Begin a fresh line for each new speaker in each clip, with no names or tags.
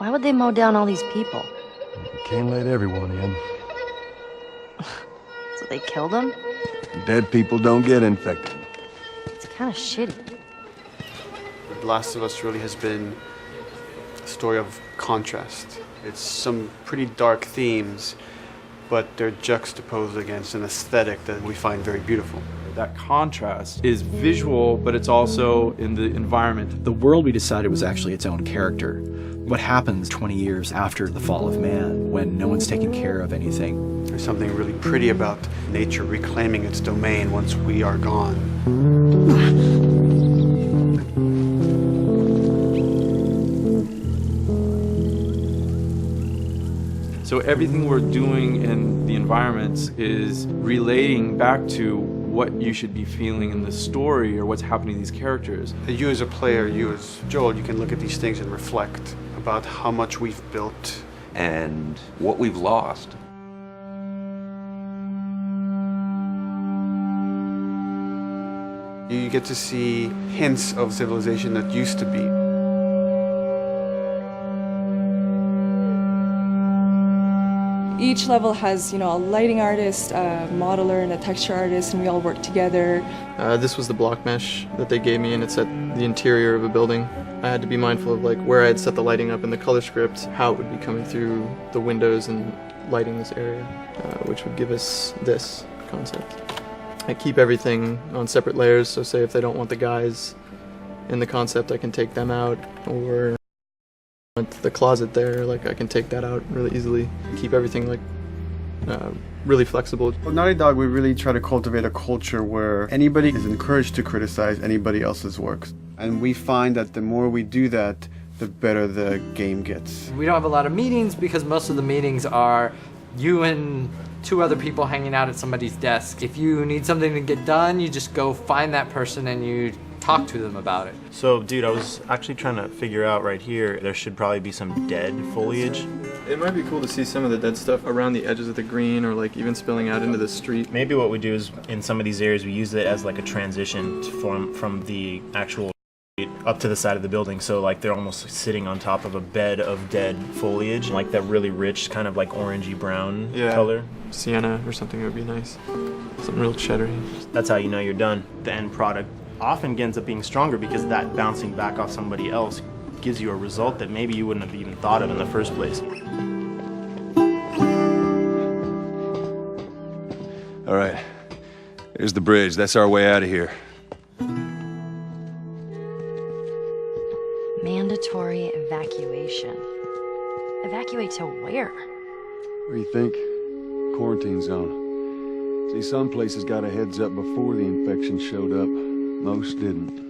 Why would they mow down all these people?
You can't let everyone in.
So they killed them?
Dead people don't get infected.
It's kind of shitty.
The Last of Us really has been a story of contrast. It's some pretty dark themes, but they're juxtaposed against an aesthetic that we find very beautiful.
That contrast is visual, but it's also in the environment.
The world we decided was actually its own character. What happens 20 years after the fall of man when no one's taking care of anything?
There's something really pretty about nature reclaiming its domain once we are gone.
So everything we're doing in the environments is relating back to what you should be feeling in the story or what's happening to these characters.
You as a player, you as Joel, you can look at these things and reflect about how much we've built
and what we've lost.
You get to see hints of civilization that used to be.
Each level has, a lighting artist, a modeler, and a texture artist, and we all work together.
This was the block mesh that they gave me, and it's at the interior of a building. I had to be mindful of where I had set the lighting up in the color script, how it would be coming through the windows and lighting this area, which would give us this concept. I keep everything on separate layers, so say if they don't want the guys in the concept, I can take them out, or the closet there, I can take that out really easily. Keep everything really flexible.
Well, Naughty Dog, we really try to cultivate a culture where anybody is encouraged to criticize anybody else's works. And we find that the more we do that, the better the game gets.
We don't have a lot of meetings because most of the meetings are you and 2 other people hanging out at somebody's desk. If you need something to get done, you just go find that person and you talk to them about it.
So, dude, I was actually trying to figure out right here, there should probably be some dead foliage.
It might be cool to see some of the dead stuff around the edges of the green, or even spilling out into the street.
Maybe what we do is, in some of these areas, we use it as a transition from the actual up to the side of the building, so they're almost sitting on top of a bed of dead foliage, that really rich kind of orangey brown color.
Sienna or something would be nice. Something real cheddary.
That's how you know you're done. The end product often ends up being stronger because that bouncing back off somebody else gives you a result that maybe you wouldn't have even thought of in the first place.
All right, here's the bridge. That's our way out of here.
Mandatory evacuation. Evacuate to where?
What do you think? Quarantine zone. See, some places got a heads up before the infection showed up. Most didn't.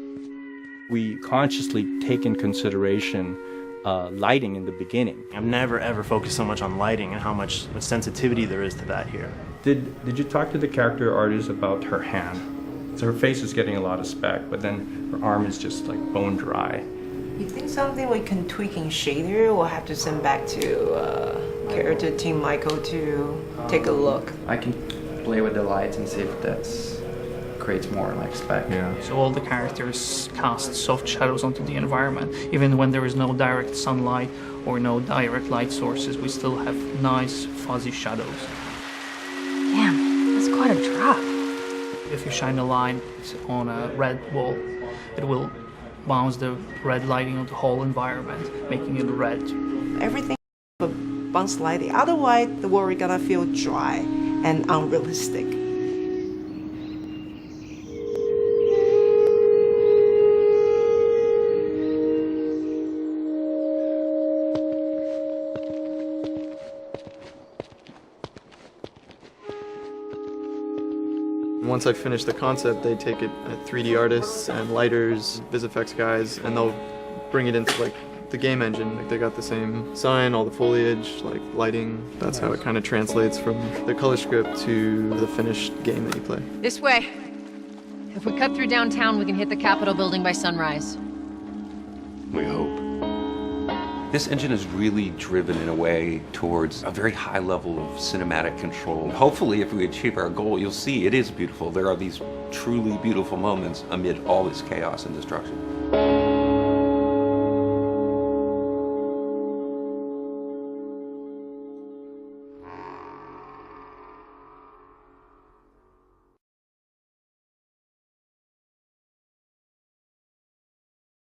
We consciously take in consideration lighting in the beginning.
I've never ever focused so much on lighting and how much sensitivity there is to that here.
Did you talk to the character artist about her hand? So her face is getting a lot of speck, but then her arm is just bone dry.
You think something we can tweak in shader? We'll have to send back to character team Michael to take a look.
I can play with the lights and see if that's creates more spec.
Yeah.
So all the characters cast soft shadows onto the environment. Even when there is no direct sunlight or no direct light sources, we still have nice fuzzy shadows.
Damn, that's quite a drop.
If you shine a light on a red wall, it will bounce the red lighting on the whole environment, making it red.
Everything bounce lighting. Otherwise, the world is gonna feel dry and unrealistic.
Once I finish the concept, they take it at 3D artists and lighters, VisFX guys, and they'll bring it into the game engine. They got the same sign, all the foliage, lighting. That's how it kind of translates from the color script to the finished game that you play.
This way. If we cut through downtown, we can hit the Capitol building by sunrise.
We hope. This engine is really driven in a way towards a very high level of cinematic control. Hopefully, if we achieve our goal, you'll see it is beautiful. There are these truly beautiful moments amid all this chaos and destruction.